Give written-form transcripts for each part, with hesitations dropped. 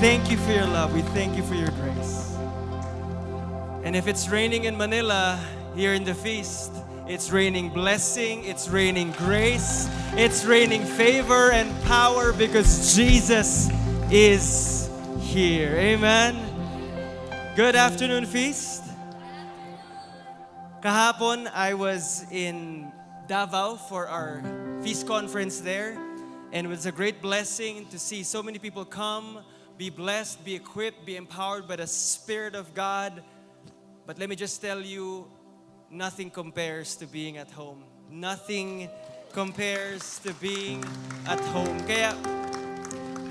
thank you for your love. We thank you for your grace. And if it's raining in Manila, here in the feast, it's raining blessing, it's raining grace, it's raining favor and power because Jesus is here. Amen. Good afternoon, feast. Kahapon, I was in Davao for our feast conference there. And it was a great blessing to see so many people come, be blessed, be equipped, be empowered by the Spirit of God. But let me just tell you, nothing compares to being at home. Nothing compares to being at home. Kaya,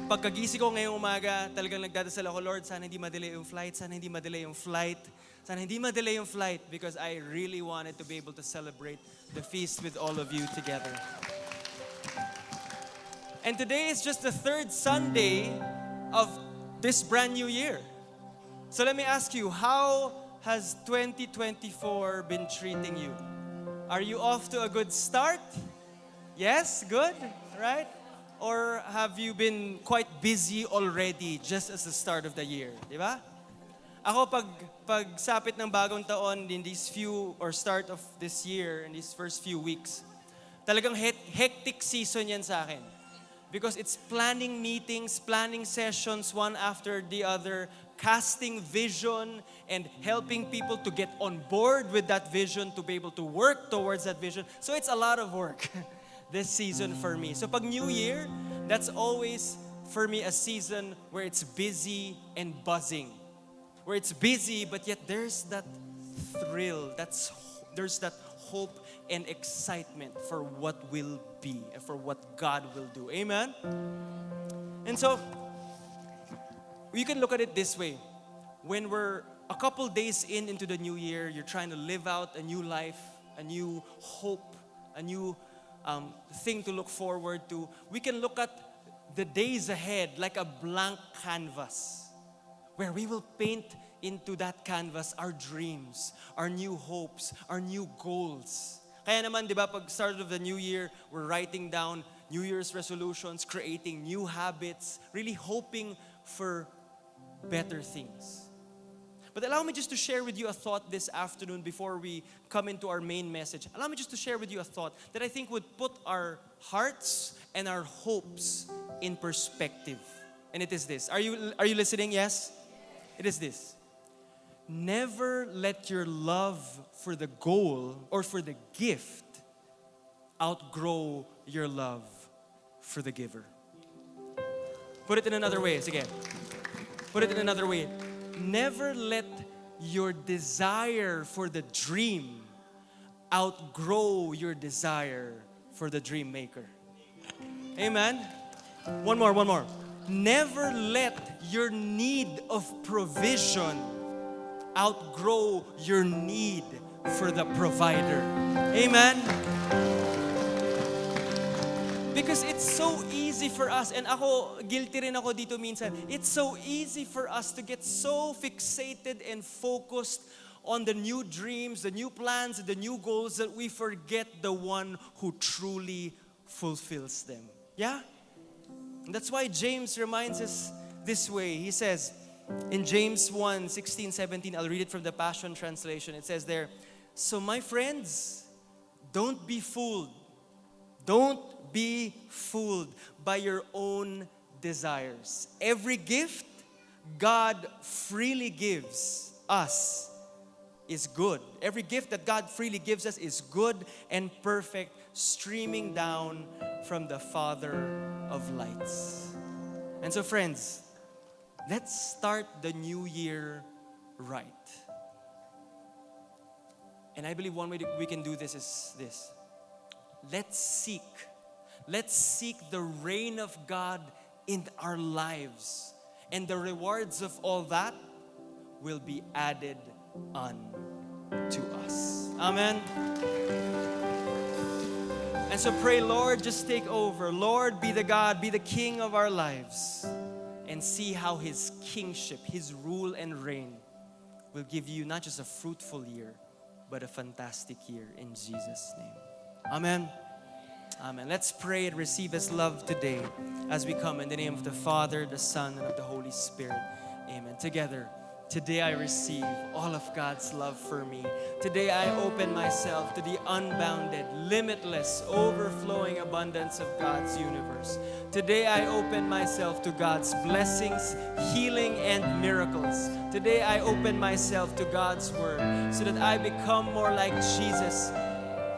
pagkagising ko ngayong umaga, talagang nagdadasal ako, Lord, sana hindi ma-delay yung flight, sana hindi ma-delay yung flight, sana hindi ma-delay yung flight because I really wanted to be able to celebrate the feast with all of you together. And today is just the third Sunday of this brand new year. So let me ask you, how has 2024 been treating you? Are you off to a good start? Yes, good, right? Or have you been quite busy already just as the start of the year? Di ba? Ako pag sapit ng bagong taon in these few or start of this year, in these first few weeks, talagang hectic season yan sa akin. Because it's planning meetings, planning sessions one after the other, casting vision and helping people to get on board with that vision, to be able to work towards that vision. So it's a lot of work this season for me. So pag New Year, that's always for me a season where it's busy and buzzing. Where it's busy, but yet there's that thrill, there's that hope and excitement for what will be and for what God will do. Amen? And so, you can look at it this way. When we're a couple days into the new year, you're trying to live out a new life, a new hope, a new thing to look forward to. We can look at the days ahead like a blank canvas where we will paint into that canvas our dreams, our new hopes, our new goals. Kaya naman, di ba, pag start of the new year, we're writing down New Year's resolutions, creating new habits, really hoping for better things. But allow me just to share with you a thought this afternoon before we come into our main message. Allow me just to share with you a thought that I think would put our hearts and our hopes in perspective. And it is this. Are you listening? Yes? It is this. Never let your love for the goal or for the gift outgrow your love for the giver. Put it in another way. Sige. Put it in another way. Never let your desire for the dream outgrow your desire for the dream maker. Amen? One more. Never let your need of provision outgrow your need for the provider. Amen? Because it's so easy for us, and ako, guilty rin ako dito minsan, it's so easy for us to get so fixated and focused on the new dreams, the new plans, the new goals that we forget the one who truly fulfills them. Yeah? And that's why James reminds us this way. He says, in James 1, 16, 17, I'll read it from the Passion Translation. It says there, so my friends, don't be fooled. Don't be fooled by your own desires. Every gift God freely gives us is good. Every gift that God freely gives us is good and perfect, streaming down from the Father of lights. And so friends, let's start the new year right. And I believe one way that we can do this is this. Let's seek the reign of God in our lives. And the rewards of all that will be added unto us. Amen. And so pray, Lord, just take over. Lord, be the God, be the King of our lives. And see how His kingship, His rule and reign will give you not just a fruitful year, but a fantastic year in Jesus' name. Amen. Amen. Let's pray and receive His love today as we come in the name of the Father, the Son, and of the Holy Spirit. Amen. Together, today I receive all of God's love for me. Today I open myself to the unbounded, limitless, overflowing abundance of God's universe. Today I open myself to God's blessings, healing, and miracles. Today I open myself to God's word so that I become more like Jesus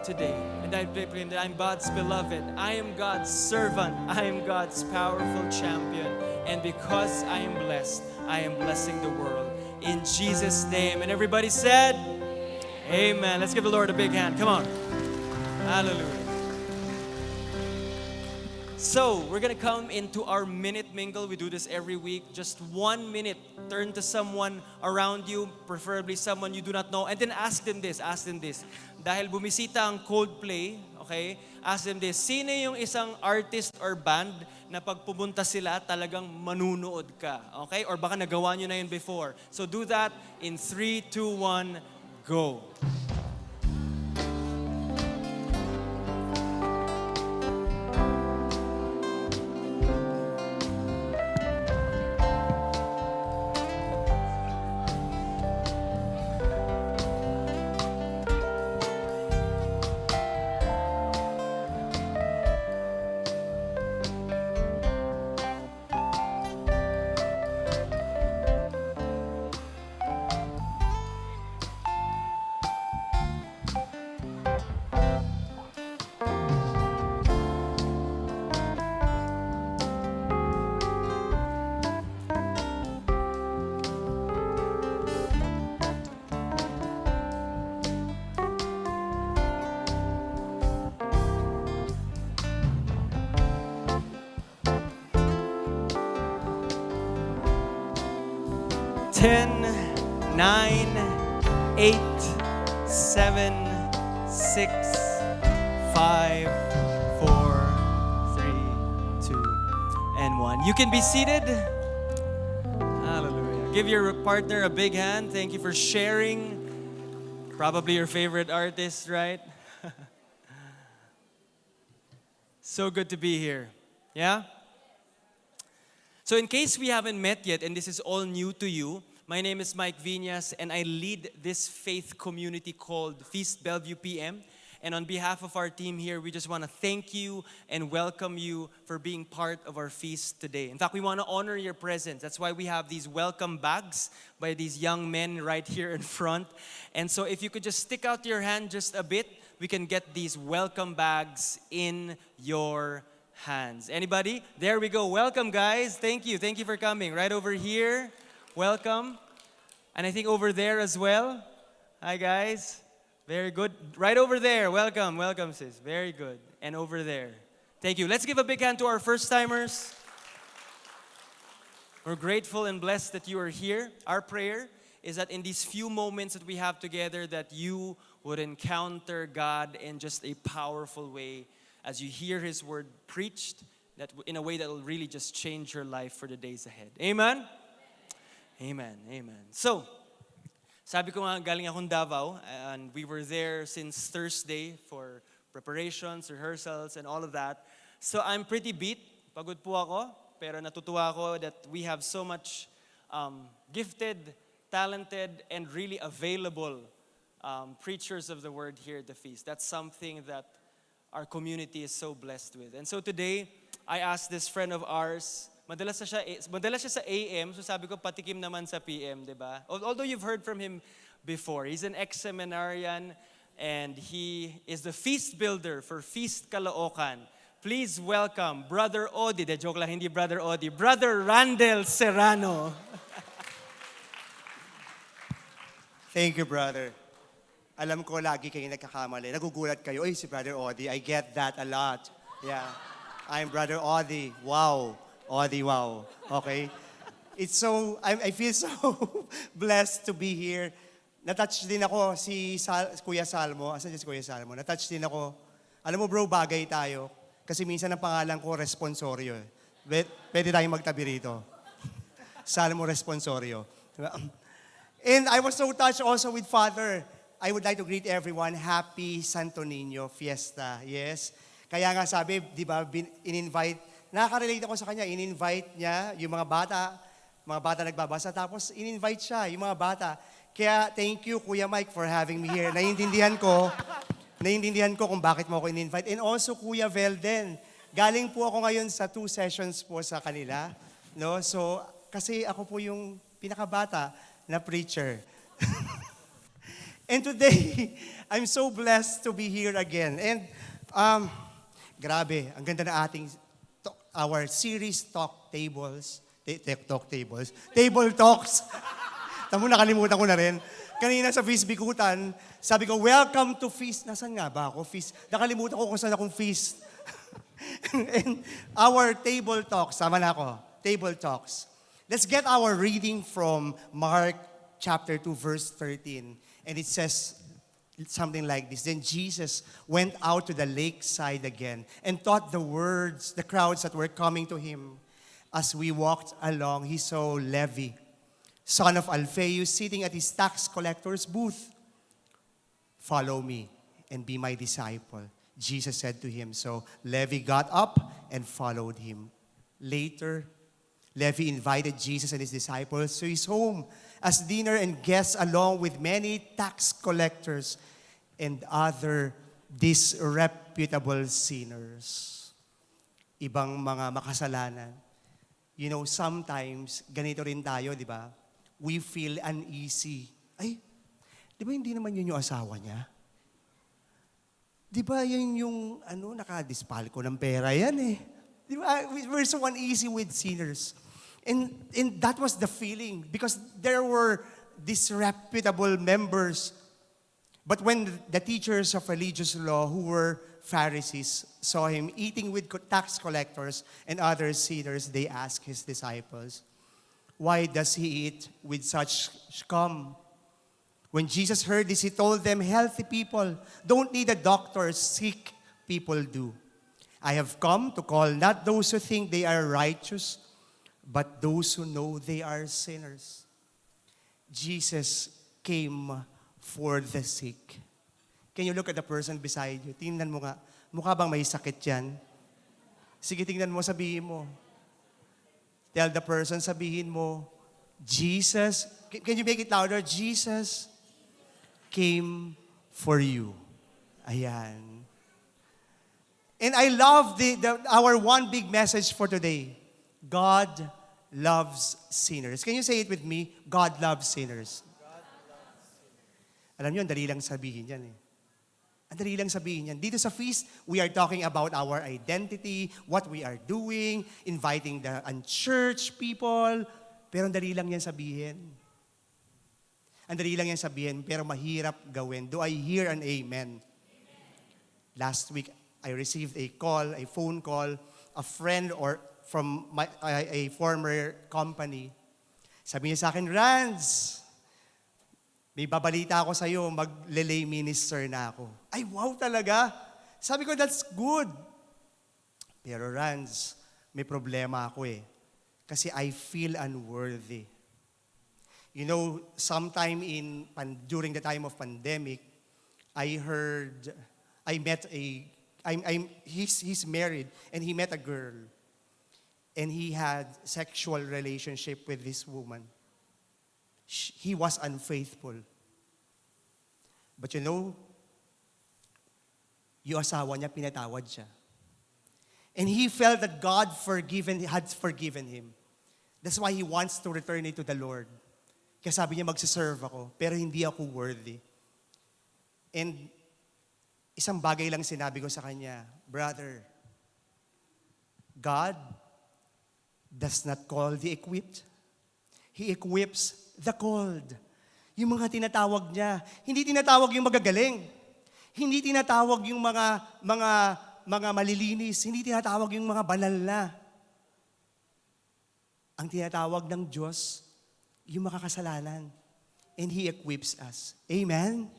today. And I proclaim that I'm God's beloved. I am God's servant. I am God's powerful champion. And because I am blessed, I am blessing the world. In Jesus' name. And everybody said, Amen. Let's give the Lord a big hand. Come on. Hallelujah. So, we're going to come into our minute mingle. We do this every week. Just 1 minute. Turn to someone around you, preferably someone you do not know, and then ask them this. Dahil bumisita ang Coldplay, okay? Ask them this. Sino yung isang artist or band na pag pumunta sila, talagang manunood ka? Okay? Or baka nagawa nyo na yun before. So do that in 3, 2, 1, go. Ten, 9, 8, 7, 6, 5, 4, 3, 2, and 1. You can be seated. Hallelujah. Give your partner a big hand. Thank you for sharing. Probably your favorite artist, right? So good to be here. Yeah? So in case we haven't met yet and this is all new to you, my name is Mike Viñas and I lead this faith community called Feast Bellevue PM. And on behalf of our team here, we just want to thank you and welcome you for being part of our feast today. In fact, we want to honor your presence. That's why we have these welcome bags by these young men right here in front. And so if you could just stick out your hand just a bit, we can get these welcome bags in your hands. Anybody? There we go. Welcome, guys. Thank you. Thank you for coming. Right over here. Welcome. And I think over there as well. Hi, guys. Very good. Right over there. Welcome. Welcome, sis. Very good. And over there. Thank you. Let's give a big hand to our first-timers. We're grateful and blessed that you are here. Our prayer is that in these few moments that we have together, that you would encounter God in just a powerful way as you hear His word preached, that in a way that will really just change your life for the days ahead. Amen? Amen. Amen. So, sabi ko nga, galing akong Davao, and we were there since Thursday for preparations, rehearsals, and all of that. So I'm pretty beat. Pagod po ako, pero natutuwa ako that we have so much gifted, talented, and really available preachers of the word here at the feast. That's something that our community is so blessed with. And so today, I asked this friend of ours, madalas siya sa AM, so sabi ko patikim naman sa PM, di ba? Although you've heard from him before, he's an ex-seminarian and he is the feast builder for Feast Caloocan. Please welcome Brother Odi. De joke lang, hindi Brother Odi. Brother Randel Serrano. Thank you, brother. Alam ko lagi kayo nagkakamali. Nagugulat kayo, si Brother Odi. I get that a lot. Yeah. I'm Brother Odi. Wow. Odi, wow. Okay? I feel so blessed to be here. Natouch din ako si Kuya Salmo. Asan si Kuya Salmo? Natouch din ako. Alam mo bro, bagay tayo. Kasi minsan ang pangalan ko, Responsorio. Pwede tayong magtabi rito. Salmo Responsorio. And I was so touched also with Father. I would like to greet everyone. Happy Santo Niño Fiesta. Yes. Kaya nga sabi, di ba, in-invite, nakaka-relate ako sa kanya, in-invite niya yung mga bata nagbabasa, tapos in-invite siya, yung mga bata. Kaya thank you, Kuya Mike, for having me here. Naiintindihan ko kung bakit mo ako in-invite. And also, Kuya Velden, galing po ako ngayon sa 2 sessions po sa kanila. No? So, kasi ako po yung pinakabata na preacher. And today, I'm so blessed to be here again. And, grabe, ang ganda na ating, our series Talk Tables, Table Talks. Tamo, nakalimutan ko na rin. Kanina sa Feast Bikutan, sabi ko, welcome to Feast. Nasaan nga ba ako? Feast. Nakalimutan ko kung saan akong Feast. And our Table Talks, sama na ako, Table Talks. Let's get our reading from Mark chapter 2, verse 13. And it says something like this. Then Jesus went out to the lakeside again and taught the crowds that were coming to him. As we walked along, he saw Levi, son of Alphaeus, sitting at his tax collector's booth. Follow me and be my disciple, Jesus said to him. So Levi got up and followed him. Later, Levi invited Jesus and his disciples to his home as dinner and guests along with many tax collectors and other disreputable sinners. Ibang mga makasalanan. You know, sometimes, ganito rin tayo, di ba? We feel uneasy. Ay, di ba hindi naman yun yung asawa niya? Di ba yun yung, nakadispal ko ng pera yan eh. Di ba? We're so uneasy with sinners. And that was the feeling because there were disreputable members. But when the teachers of religious law who were Pharisees saw him eating with tax collectors and other sinners, they asked his disciples, why does he eat with such scum? When Jesus heard this, he told them, healthy people don't need a doctor, sick people do. I have come to call not those who think they are righteous, but those who know they are sinners. Jesus came for the sick. Can you look at the person beside you? Tingnan mo nga. Mukha bang may sakit yan? Sige, tingnan mo, sabihin mo. Tell the person, sabihin mo, Jesus, can you make it louder? Jesus came for you. Ayan. And I love our one big message for today. God loves sinners. Can you say it with me? God loves sinners. Alam niyo, ang dali lang sabihin yan eh. Ang dali lang sabihin yan. Dito sa feast, we are talking about our identity, what we are doing, inviting the unchurched people. Pero ang dali lang yan sabihin. Ang dali lang yan sabihin, pero mahirap gawin. Do I hear an amen? Last week, I received a phone call, a friend from a former company. Sabi niya sa akin, Ranz, may babalita ako sa iyo, mag-lay minister na ako. Ay, wow talaga. Sabi ko, that's good. Pero Ranz, may problema ako eh. Kasi I feel unworthy. You know, sometime during the time of pandemic, he's married and he met a girl. And he had sexual relationship with this woman. He was unfaithful. But you know, yung asawa niya, pinatawad siya. And he felt that God had forgiven him. That's why he wants to return it to the Lord. Kaya sabi niya, magsiserve ako, pero hindi ako worthy. And isang bagay lang sinabi ko sa kanya, brother, God does not call the equipped. He equips the called. Yung mga tinatawag niya, hindi tinatawag yung magagaling. Hindi tinatawag yung mga malilinis. Hindi tinatawag yung mga banal na. Ang tinatawag ng Diyos, yung makakasalanan. And He equips us. Amen?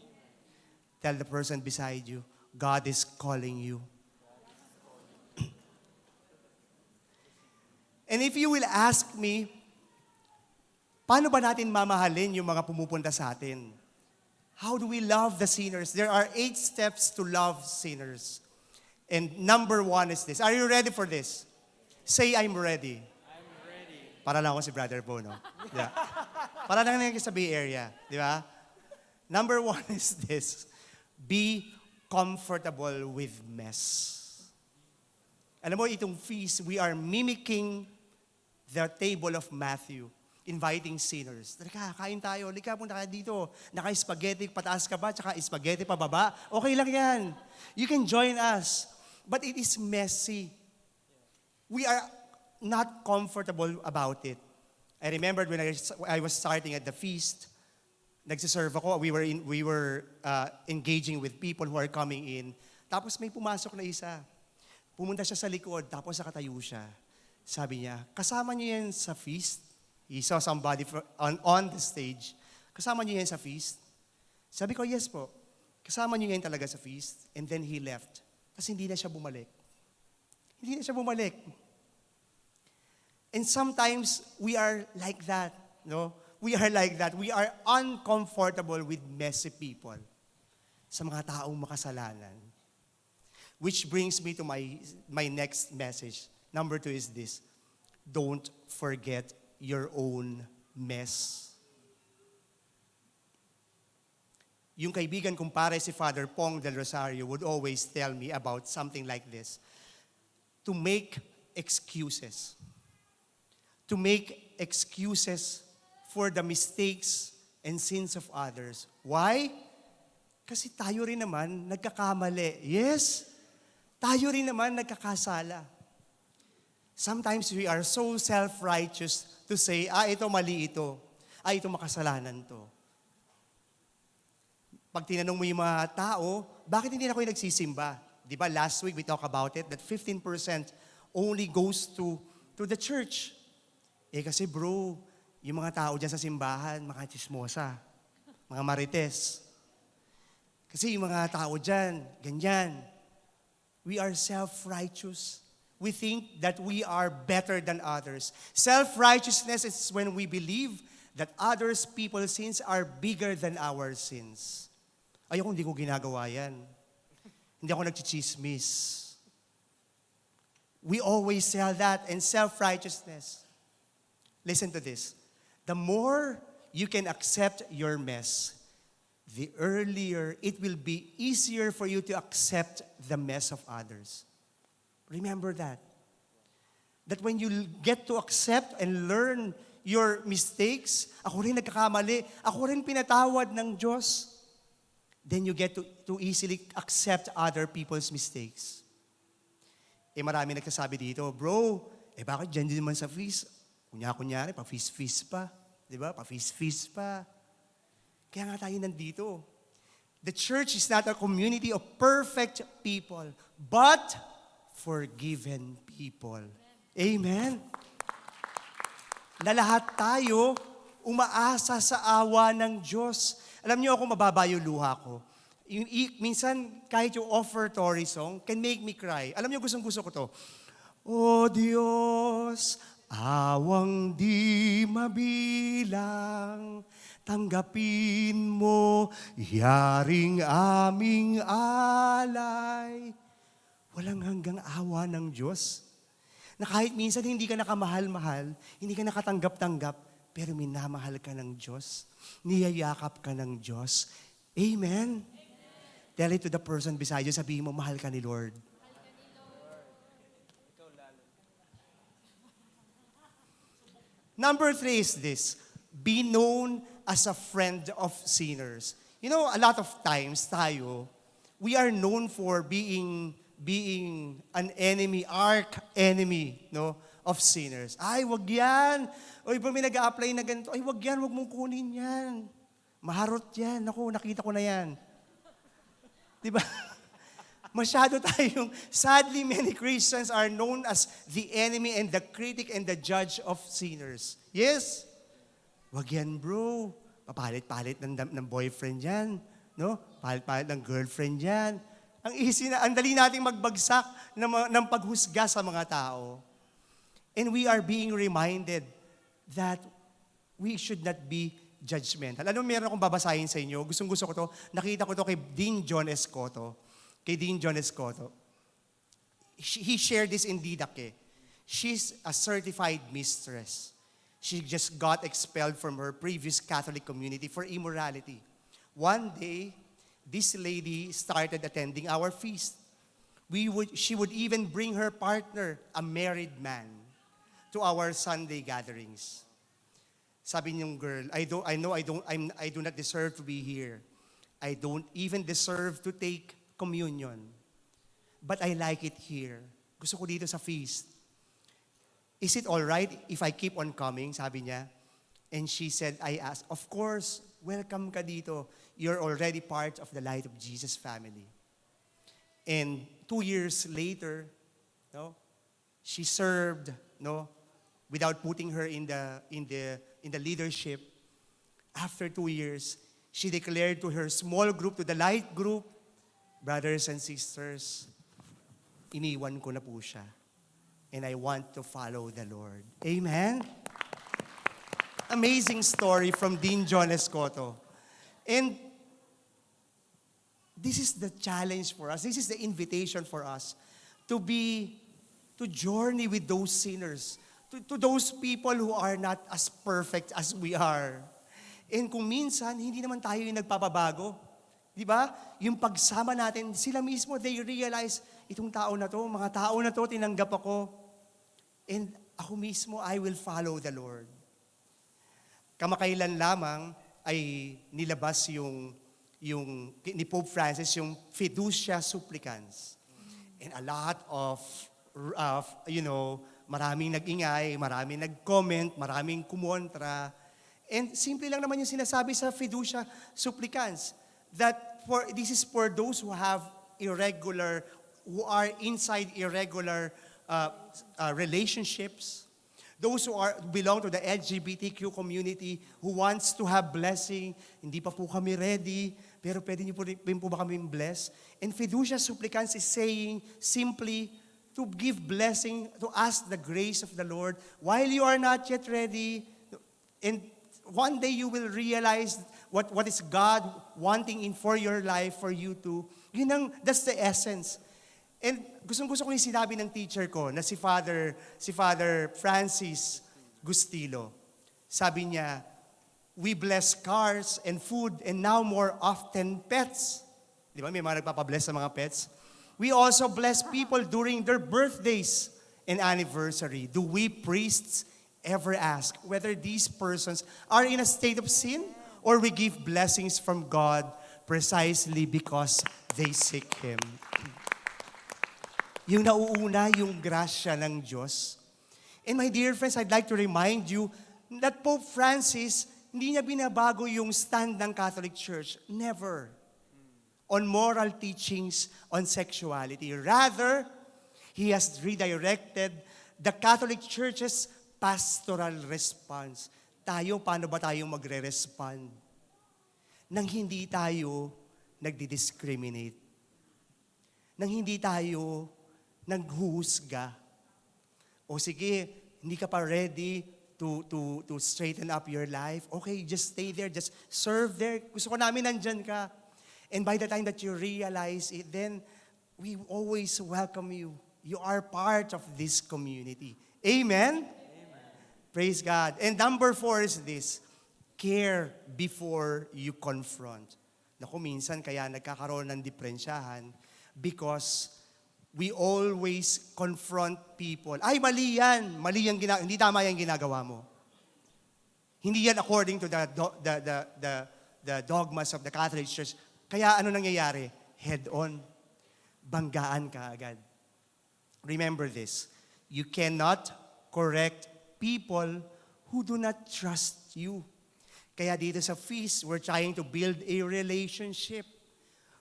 Tell the person beside you, God is calling you. And if you will ask me, paano ba natin mamahalin yung mga pumupunta sa atin? How do we love the sinners? There are 8 steps to love sinners. And number 1 is this. Are you ready for this? Say, I'm ready. I'm ready. Para lang ako si Brother Bo, no? Yeah. Para lang nangyayari sa Bay Area. Di ba? Number 1 is this. Be comfortable with mess. Alam mo, itong feast, we are mimicking the table of Matthew, inviting sinners. Tara, kain tayo. Lika, punta ka dito. Naka-spaghetti, pataas ka ba? Tsaka spaghetti pababa. Okay lang yan. You can join us. But it is messy. We are not comfortable about it. I remembered when I was starting at the feast, nagsiserve ako, we were engaging with people who are coming in. Tapos may pumasok na isa. Pumunta siya sa likod, tapos nakatayo siya. Sabi niya, kasama niyo yan sa feast? He saw somebody on the stage. Kasama niyo yan sa feast? Sabi ko, yes po. Kasama niyo yan talaga sa feast. And then he left. Tapos hindi na siya bumalik. Hindi na siya bumalik. And sometimes, we are like that. No? We are like that. We are uncomfortable with messy people. Sa mga taong makasalanan. Which brings me to my next message. Number 2 is this. Don't forget your own mess. Yung kaibigan kong pare si Father Pong del Rosario would always tell me about something like this. To make excuses. To make excuses for the mistakes and sins of others. Why? Kasi tayo rin naman nagkakamali. Yes? Tayo rin naman nagkakasala. Sometimes we are so self-righteous to say, ito mali ito. Ito makasalanan to. Pag tinanong mo yung mga tao, bakit hindi na kayo nagsisimba? Di ba last week we talked about it, that 15% only goes to the church. Kasi bro, yung mga tao dyan sa simbahan, mga chismosa, mga marites. Kasi yung mga tao dyan, ganyan. We are self-righteous. We think that we are better than others. Self-righteousness is when we believe that others people's sins are bigger than our sins. Ayoko, hindi ko ginagawa yan. Hindi ako nagchichismis. We always sell that and self-righteousness. Listen to this. The more you can accept your mess, the earlier it will be easier for you to accept the mess of others. Remember that. That when you get to accept and learn your mistakes, ako rin nagkakamali, ako rin pinatawad ng Diyos, then you get to easily accept other people's mistakes. Marami nagsasabi dito, bro, bakit dyan din naman sa feast? Kunyari, pa-feast pa. Di ba? Pa-feast pa. Kaya nga tayo nandito. The church is not a community of perfect people, but forgiven people. Amen? Na lahat tayo umaasa sa awa ng Diyos. Alam niyo ako, mababa yung luha ko. Minsan, kahit yung offertory song can make me cry. Alam niyo, gustong-gusto ko to. O Diyos, awang di mabilang, tanggapin mo, yaring aming alay. Walang hanggang awa ng Diyos. Na kahit minsan hindi ka nakamahal-mahal, hindi ka nakatanggap-tanggap, pero minamahal ka ng Diyos. Niyayakap ka ng Diyos. Amen? Tell it to the person beside you, sabihin mo, mahal ka ni Lord. Number 3 is this. Be known as a friend of sinners. You know, a lot of times tayo, we are known for being an enemy, arch-enemy, no, of sinners. Ay, wag yan. Oy, pag may nag-a-apply na ganito, ay, wag yan, wag mong kunin yan. Maharot yan. Naku, nakita ko na yan. Diba? Masyado tayong, sadly, many Christians are known as the enemy and the critic and the judge of sinners. Yes? Wag yan, bro. Papalit-palit ng boyfriend yan. No? Palit-palit ng girlfriend yan. Ang dali nating magbagsak ng paghusga sa mga tao. And we are being reminded that we should not be judgmental. Alam mo, meron akong babasahin sa inyo. Gustong-gusto ko to. Nakita ko to kay Dean John Escoto. Kay Dean John Escoto. he shared this in Didac. She's a certified mistress. She just got expelled from her previous Catholic community for immorality. One day, this lady started attending our feast. She would even bring her partner, a married man, to our Sunday gatherings. Sabi niyong girl, I do not deserve to be here. I don't even deserve to take communion. But I like it here. Gusto ko dito sa feast. Is it all right if I keep on coming? Sabi niya. And she said, I asked, of course, welcome ka dito. You're already part of the Light of Jesus family. And 2 years later, no, she served, no, without putting her in the leadership. After 2 years, she declared to her small group, to the Light group, brothers and sisters, iniwan ko na po siya. And I want to follow the Lord. Amen? Amazing story from Dean John Escoto. And this is the challenge for us. This is the invitation for us to journey with those sinners, to those people who are not as perfect as we are. And kung minsan, hindi naman tayo yung nagpapabago. Di ba? Yung pagsama natin, sila mismo, they realize, itong tao na to, mga tao na to, tinanggap ako. And ako mismo, I will follow the Lord. Kamakailan lamang ay nilabas yung ni Pope Francis, yung Fiducia Supplicans. And a lot of maraming nag-ingay, maraming nag-comment, maraming kumontra. And simple lang naman yung sinasabi sa Fiducia Supplicans, that this is for those who have who are inside irregular relationships, those who belong to the LGBTQ community, who wants to have blessing, hindi pa po kami ready, pero pwede niyo po ba kami bless? And Fiducia Supplicans is saying simply to give blessing, to ask the grace of the Lord while you are not yet ready. And one day you will realize what is God wanting for your life, for you to. That's the essence. And gusto ko yung sinabi ng teacher ko na si Father Francis Gustilo. Sabi niya, we bless cars and food and now more often pets. Di ba? May mga nagpapabless sa mga pets. We also bless people during their birthdays and anniversary. Do we priests ever ask whether these persons are in a state of sin or we give blessings from God precisely because they seek Him? Yung nauuna, yung grasya ng Diyos. And my dear friends, I'd like to remind you that Pope Francis, hindi niya binabago yung stand ng Catholic Church. Never. On moral teachings on sexuality. Rather, he has redirected the Catholic Church's pastoral response. Paano ba tayo magre-respond? Nang hindi tayo nagdi-discriminate. Nang hindi tayo naghuhusga. O sige, hindi ka pa ready to straighten up your life. Okay, just stay there, just serve there. Gusto ko namin nandyan ka. And by the time that you realize it, then we always welcome you. You are part of this community. Amen? Amen. Praise God. And number 4 is this, care before you confront. Naku, minsan kaya nagkakaroon ng diferensyahan because we always confront people. Ay, mali yan. Hindi tama yan ginagawa mo. Hindi yan according to the dogmas of the Catholic Church. Kaya ano nangyayari? Head on. Banggaan ka agad. Remember this. You cannot correct people who do not trust you. Kaya dito sa feast, we're trying to build a relationship.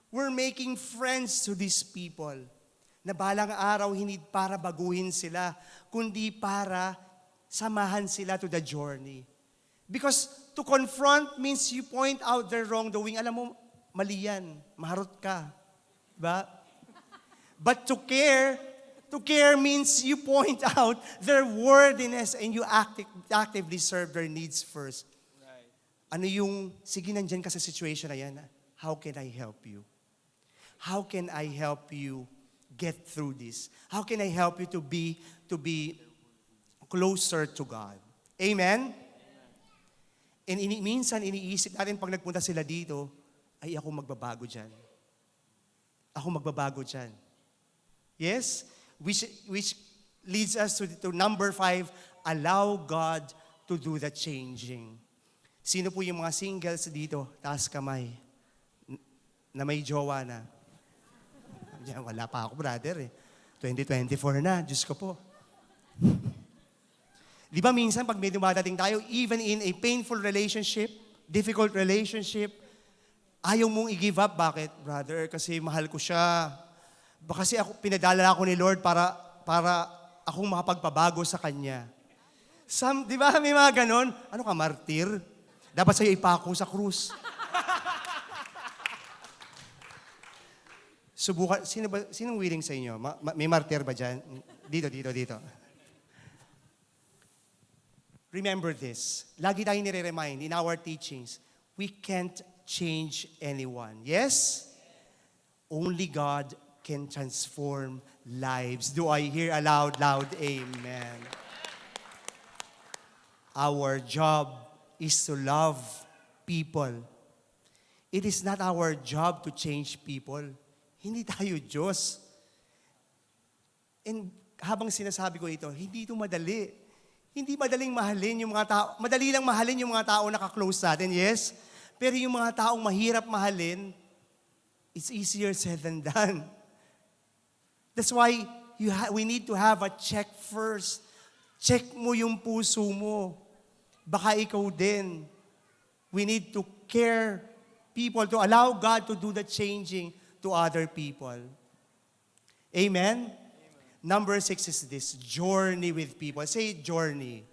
We're making friends to these people. Na balang araw, hindi para baguhin sila, kundi para samahan sila to the journey. Because to confront means you point out their wrongdoing. Alam mo, mali yan. Maharot ka. Diba? But to care means you point out their worthiness and you actively serve their needs first. Right. Ano yung, sige, nandyan ka sa situation na yan. How can I help you? How can I help you get through this? How can I help you to be closer to God? Amen? And minsan iniisip natin pag nagpunta sila dito, ay ako magbabago dyan. Ako magbabago dyan. Yes? Which leads us to number 5, allow God to do the changing. Sino po yung mga singles dito? Taas kamay. Na may jowa na. Diyan, wala pa ako, brother. 2024 na, Diyos ko po. Di ba minsan pag may dumadating tayo, even in a painful relationship, difficult relationship, ayaw mong i-give up. Bakit, brother? Kasi mahal ko siya. Kasi pinadala ako ni Lord para akong makapagpabago sa Kanya. Di ba may mga ganon? Ano ka, martir? Dapat sa'yo ipako sa krus. Subukan, sinong willing sa inyo? May martir ba dyan? Dito. Remember this. Lagi tayong nire-remind in our teachings, we can't change anyone. Yes? Only God can transform lives. Do I hear a loud amen? Our job is to love people. It is not our job to change people. Hindi tayo Diyos. And habang sinasabi ko ito, hindi ito madali. Hindi madaling mahalin yung mga tao. Madali lang mahalin yung mga tao na ka-close natin, yes? Pero yung mga taong mahirap mahalin, it's easier said than done. That's why we need to have a check first. Check mo yung puso mo. Baka ikaw din. We need to care people, to allow God to do the changing to other people. Amen? Number 6 is this, journey with people. Say journey.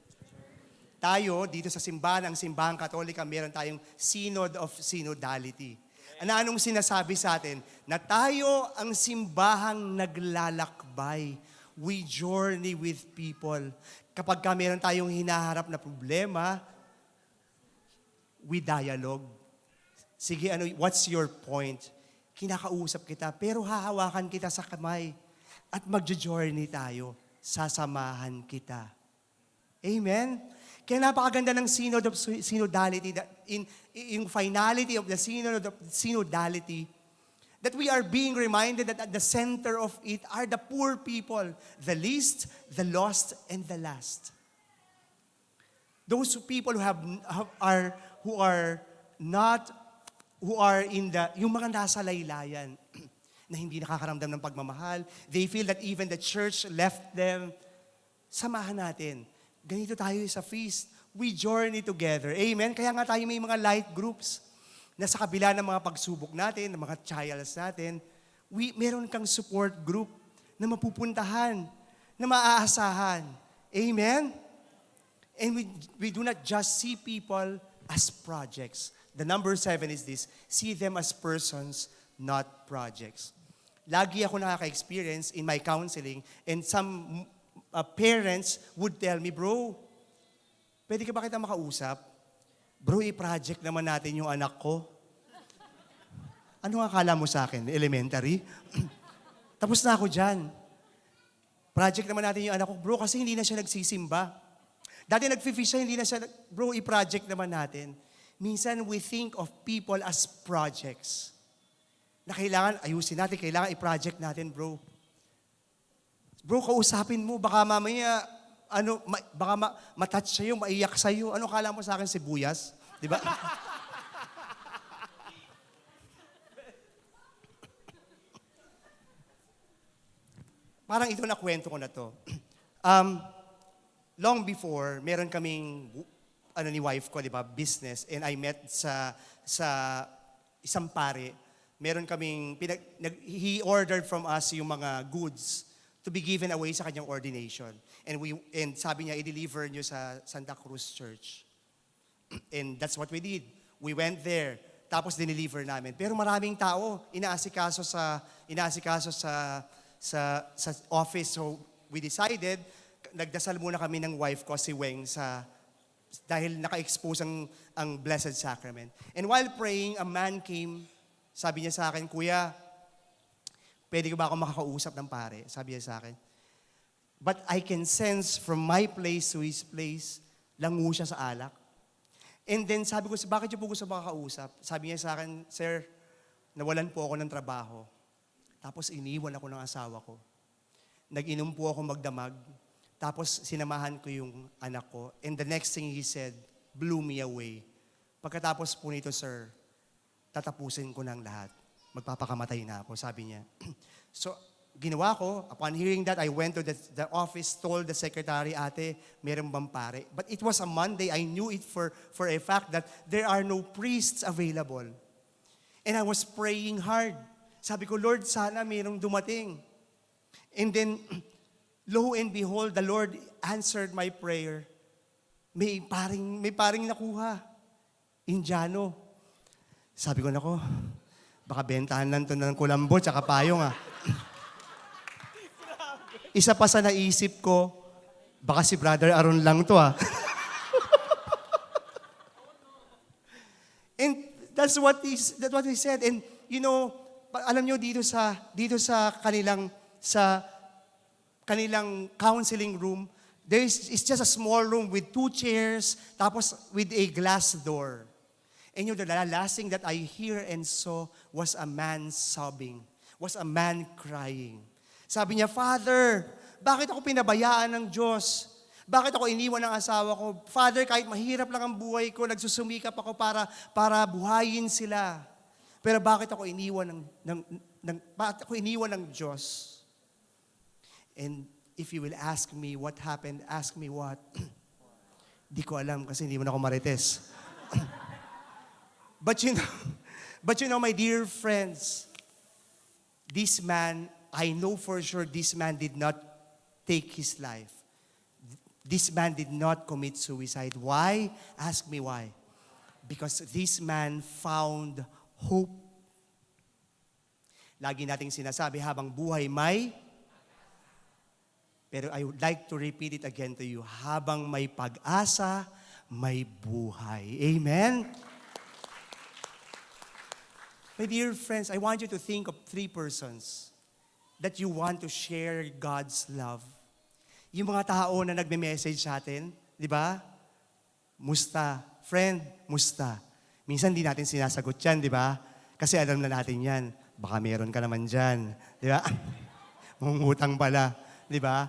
Tayo, dito sa simbahan, ang simbahang Katolika, meron tayong Synod of Synodality. Anong sinasabi sa atin? Na tayo ang simbahang naglalakbay. We journey with people. Kapag meron tayong hinaharap na problema, we dialogue. Sige, what's your point? Kinakausap kita, pero hahawakan kita sa kamay at magjo-journey tayo. Sasamahan kita. Amen? Kaya napakaganda ng Synod of Synodality, in finality of the Synod of Synodality, that we are being reminded that at the center of it are the poor people, the least, the lost, and the last. Those people who are in yung mga nasa laylayan, na hindi nakakaramdam ng pagmamahal. They feel that even the church left them. Samahan natin. Ganito tayo sa feast. We journey together. Amen? Kaya nga tayo may mga light groups na sa kabila ng mga pagsubok natin, ng mga trials natin, meron kang support group na mapupuntahan, na maaasahan. Amen? And we do not just see people as projects. The number 7 is this, see them as persons, not projects. Lagi ako nakaka-experience in my counseling, and some parents would tell me, bro, pwede ka ba kita makausap? Bro, i-project naman natin yung anak ko. Ano ang akala mo sa akin? Elementary? Tapos na ako dyan. Project naman natin yung anak ko. Bro, kasi hindi na siya nagsisimba. Dati nag-fish siya, hindi na siya, bro, i-project naman natin. Minsan, we think of people as projects. Na kailangan, ayusin natin, kailangan i-project natin, bro. Bro, kausapin mo, baka mamaya, baka matouch sa'yo, maiyak sa'yo. Ano kala mo sa akin, sibuyas? Di ba? Parang ito na kwento ko na to. Long before, meron kaming ni wife ko, di ba, business, and I met sa isang pare. Meron kaming, he ordered from us yung mga goods to be given away sa kanyang ordination. And sabi niya, i-deliver niyo sa Santa Cruz Church. And that's what we did. We went there, tapos dineliver namin. Pero maraming tao, inaasikaso sa office. So we decided, nagdasal muna kami ng wife ko, si Weng, dahil naka-expose ang Blessed Sacrament. And while praying, a man came, sabi niya sa akin, Kuya, pwede ko ba ako makakausap ng pare? Sabi niya sa akin. But I can sense from my place to his place, lango siya sa alak. And then sabi ko, bakit niyo po gusto makakausap? Sabi niya sa akin, Sir, nawalan po ako ng trabaho. Tapos iniwan ako ng asawa ko. Nag-inom po ako magdamag. Tapos sinamahan ko yung anak ko. And the next thing he said, blew me away. Pagkatapos po nito, sir, tatapusin ko ng lahat. Magpapakamatay na ako, sabi niya. So, ginawa ko, upon hearing that, I went to the office, told the secretary, ate, meron bang pare? But it was a Monday. I knew it for a fact that there are no priests available. And I was praying hard. Sabi ko, Lord, sana merong dumating. And then, lo and behold, the Lord answered my prayer. May paring nakuha. Indiano. Sabi ko, nako, baka bentahan lang to ng kulambo tsaka payong Isa pa sa naisip ko, baka si Brother Aaron lang to And that's what he said. And you know, alam nyo dito sa kanilang counseling room, it's just a small room with 2 chairs, tapos with a glass door. And the last thing that I hear and saw was a man sobbing, was a man crying. Sabi niya, Father, bakit ako pinabayaan ng Diyos? Bakit ako iniwan ng asawa ko? Father, kahit mahirap lang ang buhay ko, nagsusumikap ako para buhayin sila. Pero bakit ako iniwan ng Diyos? And if you will ask me what happened, ask me what? Di ko alam kasi hindi mo na ako marites. But you know, my dear friends, this man, I know for sure this man did not take his life. This man did not commit suicide. Why? Ask me why. Because this man found hope. Lagi nating sinasabi, habang buhay may, pero I would like to repeat it again to you, habang may pag-asa, may buhay. Amen? My dear friends, I want you to think of 3 persons that you want to share God's love. Yung mga tao na nagme-message sa atin, di ba? Musta? Friend, musta? Minsan di natin sinasagot yan, di ba? Kasi alam na natin yan. Baka meron ka naman dyan. Di ba? Mungutang pala. Di ba?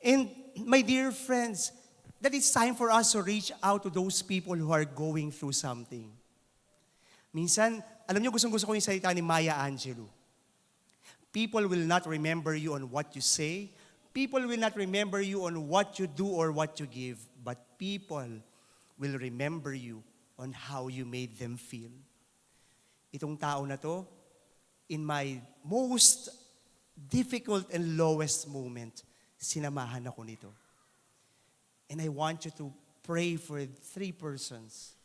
And my dear friends, that it's time for us to reach out to those people who are going through something. Minsan, alam niyo, gustong-gusto ko yung salita ni Maya Angelou. People will not remember you on what you say. People will not remember you on what you do or what you give. But people will remember you on how you made them feel. Itong tao na to, in my most difficult and lowest moment, sinamahan ako nito. And I want you to pray for 3 persons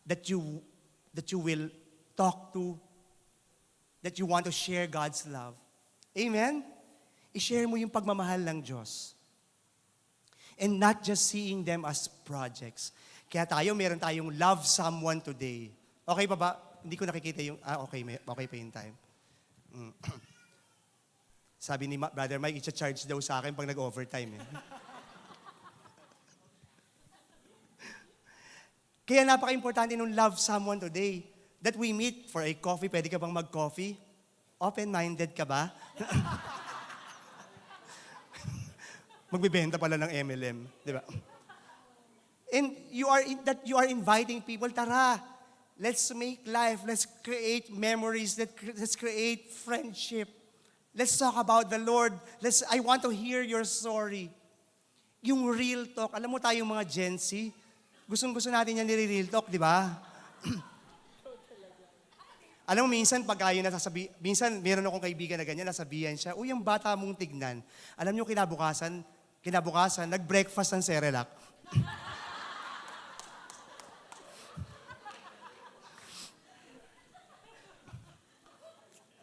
that you will talk to, that you want to share God's love. Amen? I-share mo yung pagmamahal ng Diyos. And not just seeing them as projects. Kaya meron tayong love someone today. Okay pa ba? Hindi ko nakikita yung, okay pa yung time. Sabi ni Brother Mike, i-charge daw sa akin pag nag-overtime. Kaya napaka-importante nung love someone today. That we meet for a coffee. Pwede ka bang mag-coffee? Open-minded ka ba? Magbibenta pala ng MLM. Di ba? And you are inviting people, tara, let's make life. Let's create memories. Let's create friendship. Let's talk about the Lord. I want to hear your story. Yung real talk. Alam mo tayong mga Gen Z, gustong-gusto natin yan nire-real talk, di ba? Alam mo, minsan minsan meron akong kaibigan na ganyan, nasabihan siya, uy, ang bata mong tignan. Alam niyo, kinabukasan, nag-breakfast ng Cerelac.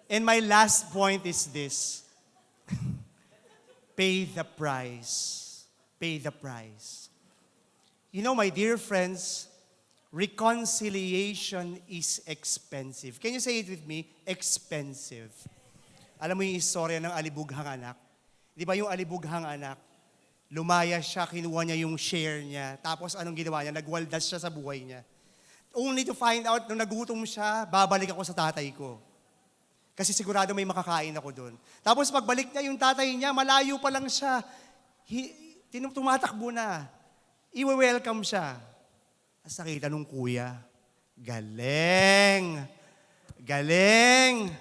And my last point is this. Pay the price. Pay the price. You know, my dear friends, reconciliation is expensive. Can you say it with me? Expensive. Alam mo yung istorya ng alibughang anak? Di ba yung alibughang anak, lumaya siya, kinuha niya yung share niya, tapos anong ginawa niya? Nagwaldas siya sa buhay niya. Only to find out, nung nagutom siya, babalik ako sa tatay ko. Kasi sigurado may makakain ako doon. Tapos pagbalik niya, yung tatay niya, malayo pa lang siya. Tumatakbo na. Iwe-welcome siya. Tapos nakita nung kuya, galing! Galing!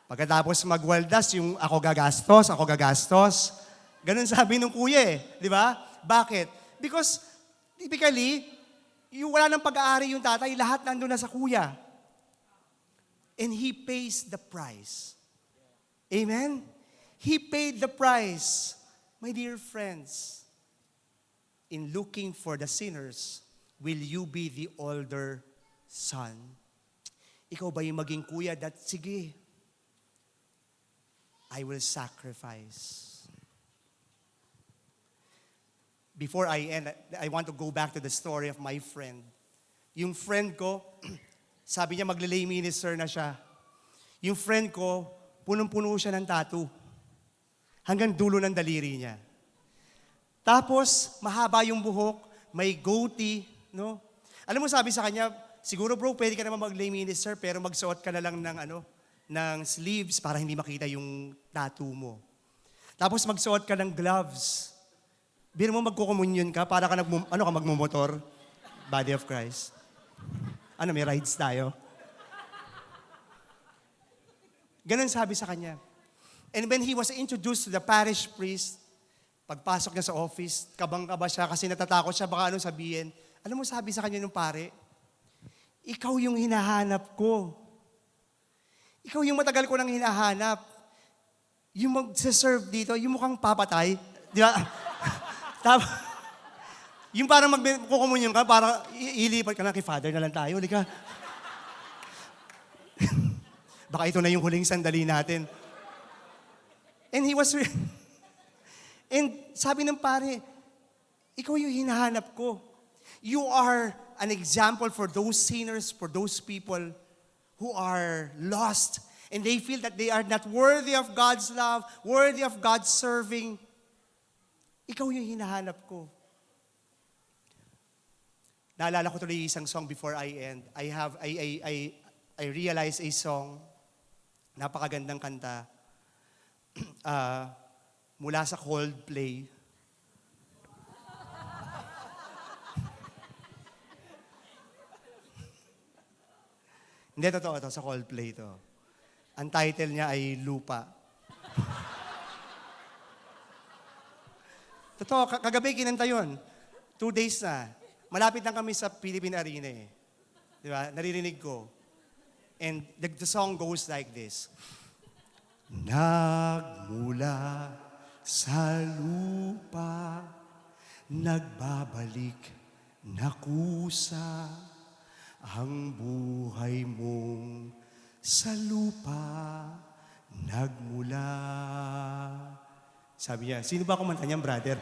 Pagkatapos magwaldas, yung ako gagastos. Ganun sabi nung kuya eh. Di ba? Bakit? Because, typically, yung wala ng pag-aari yung tatay, lahat nandun na sa kuya. And he pays the price. Amen? He paid the price. My dear friends, in looking for the sinners, will you be the older son? Ikaw ba yung maging kuya that, sige, I will sacrifice. Before I end, I want to go back to the story of my friend. Yung friend ko, sabi niya magle-lay minister na siya. Yung friend ko, punong-puno siya ng tattoo. Hanggang dulo ng daliri niya. Tapos, mahaba yung buhok, may goatee, no? Alam mo, sabi sa kanya, siguro bro, pwede ka naman mag-lay minister, pero magsuot ka na lang ng sleeves para hindi makita yung tattoo mo. Tapos magsuot ka ng gloves. Biro mo magkukomunyon ka para ka magmumotor? Body of Christ. May rides tayo? Ganun sabi sa kanya. And when he was introduced to the parish priest, pagpasok niya sa office, kabang-kaba siya kasi natatakot siya baka anong sabihin. Alam mo sabi sa kanya nung pare, ikaw yung hinahanap ko. Ikaw yung matagal ko nang hinahanap. Yung mag-serve dito, yung mukhang papatay. Di ba? Yung parang magkukumunyon ka, parang ilipat ka na kay Father na lang tayo. Halika. Baka ito na yung huling sandali natin. And and sabi ng pare, ikaw yung hinahanap ko. You are an example for those sinners, for those people who are lost and they feel that they are not worthy of God's love, worthy of God's serving. Ikaw yung hinahanap ko. Naalala ko tuloy isang song before I end. I realized a song, napakagandang kanta, mula sa Coldplay. Hindi, totoo to, sa Coldplay to. Ang title niya ay Lupa. Totoo, kagabi kinanta yun. 2 days na. Malapit lang kami sa Philippine Arena eh. Di ba? Naririnig ko. And the song goes like this. Nagmula sa lupa, nagbabalik na kusa, ang buhay mong sa lupa nagmula. Sabi niya, sino ba kumanta niyan, brother?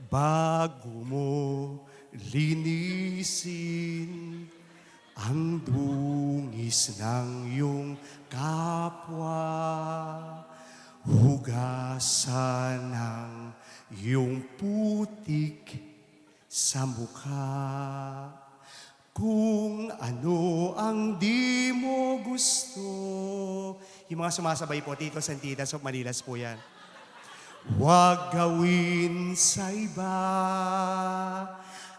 Bago mo linisin ang dungis ng iyong kapwa, hugasan ng iyong putik sa mukha. Kung ano ang di mo gusto. Yung mga sumasabay po, Tito Santitas of Manilas po yan. Huwag gawin sa iba.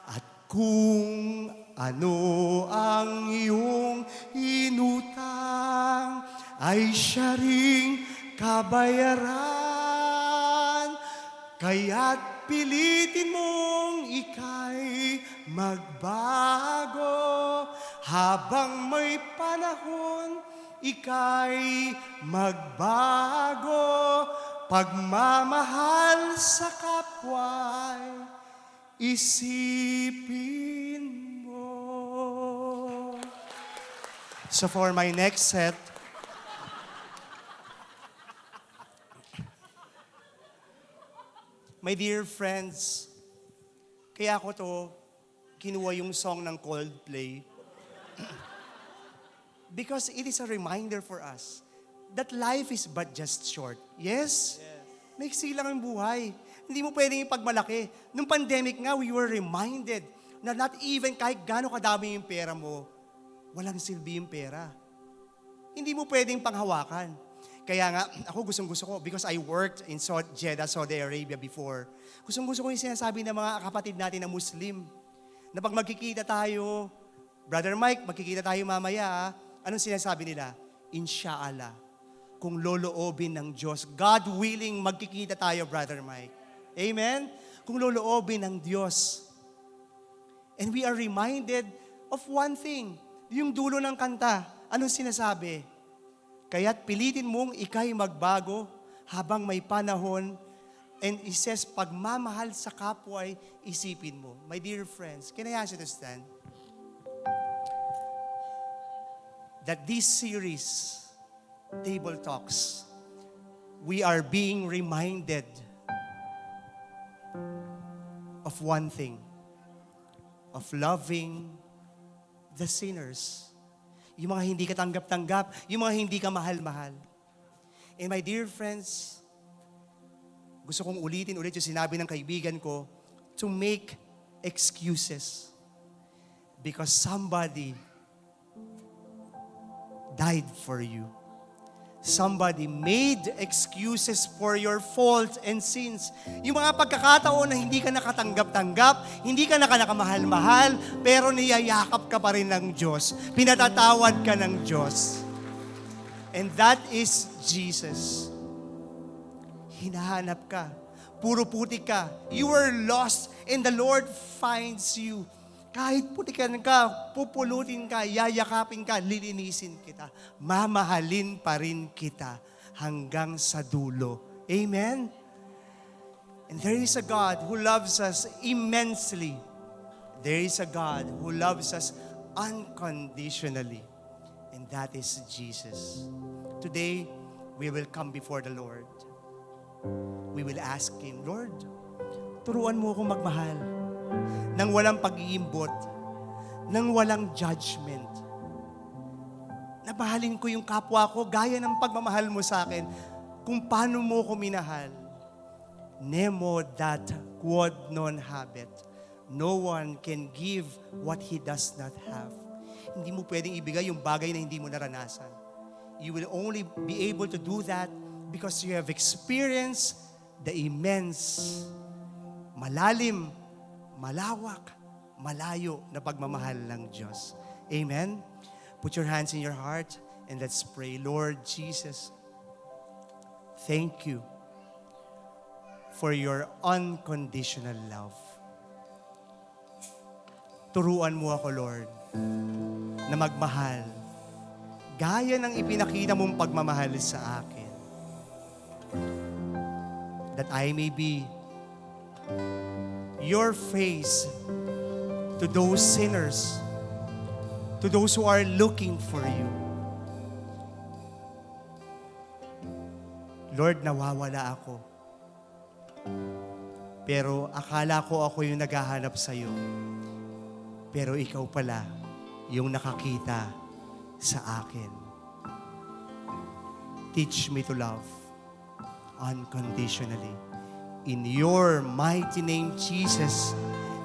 At kung ano ang iyong inutang, ay siya ring kabayaran. Kaya't pilitin mong ika'y magbago. Habang may panahon, ika'y magbago. Pagmamahal sa kapwa'y isipin mo. So for my next set, my dear friends, kaya ko to kinuha yung song ng Coldplay. Because it is a reminder for us that life is but just short. Yes? Maiksi lang ang buhay. Hindi mo pwedeng ipagmalaki. Nung pandemic nga, we were reminded na not even kahit gaano kadami yung pera mo, walang silbi yung pera. Hindi mo pwedeng panghawakan. Kaya nga, ako gustong-gusto ko, because I worked in Jeddah, Saudi Arabia before, gustong-gusto ko yung sinasabi ng mga kapatid natin na Muslim, na pag magkikita tayo, Brother Mike, magkikita tayo mamaya, anong sinasabi nila? Insha'Allah, kung loloobin ng Diyos, God willing, magkikita tayo, Brother Mike. Amen? Kung loloobin ng Diyos. And we are reminded of one thing, yung dulo ng kanta, anong sinasabi? Kaya't pilitin mong ikay magbago habang may panahon. And it says, pagmamahal sa kapwa ay isipin mo. My dear friends, can I ask you to stand? That this series, Table Talks, we are being reminded of one thing, of loving the sinners. Yung mga hindi ka tanggap-tanggap, yung mga hindi ka mahal-mahal. And my dear friends, gusto kong ulitin ulit yung sinabi ng kaibigan ko, to make excuses. Because somebody died for you. Somebody made excuses for your faults and sins. Yung mga pagkakataon na hindi ka nakatanggap-tanggap, hindi ka nakamahal-mahal, pero niyayakap ka pa rin ng Diyos. Pinatatawad ka ng Diyos. And that is Jesus. Hinahanap ka. Puro puti ka. You were lost and the Lord finds you. Kahit putikan ka, pupulutin ka, yayakapin ka, lilinisin kita. Mamahalin pa rin kita hanggang sa dulo. Amen? And there is a God who loves us immensely. There is a God who loves us unconditionally. And that is Jesus. Today, we will come before the Lord. We will ask Him, Lord, turuan mo akong magmahal nang walang pag-iimbot, nang walang judgment. Nabahalin ko yung kapwa ko gaya ng pagmamahal mo sa akin kung paano mo ko minahal. Nemo dat quod non habet. No one can give what he does not have. Hindi mo pwedeng ibigay yung bagay na hindi mo naranasan. You will only be able to do that because you have experienced the immense, malalim, malawak, malayo na pagmamahal ng Diyos. Amen? Put your hands in your heart and let's pray. Lord Jesus, thank you for your unconditional love. Turuan mo ako, Lord, na magmahal gaya ng ipinakita mong pagmamahal sa akin. That I may be your face to those sinners, to those who are looking for you. Lord, nawawala ako. Pero akala ko ako yung naghahanap sa'yo. Pero ikaw pala yung nakakita sa akin. Teach me to love unconditionally. In your mighty name, Jesus,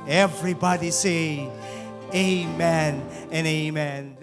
everybody say, Amen and Amen.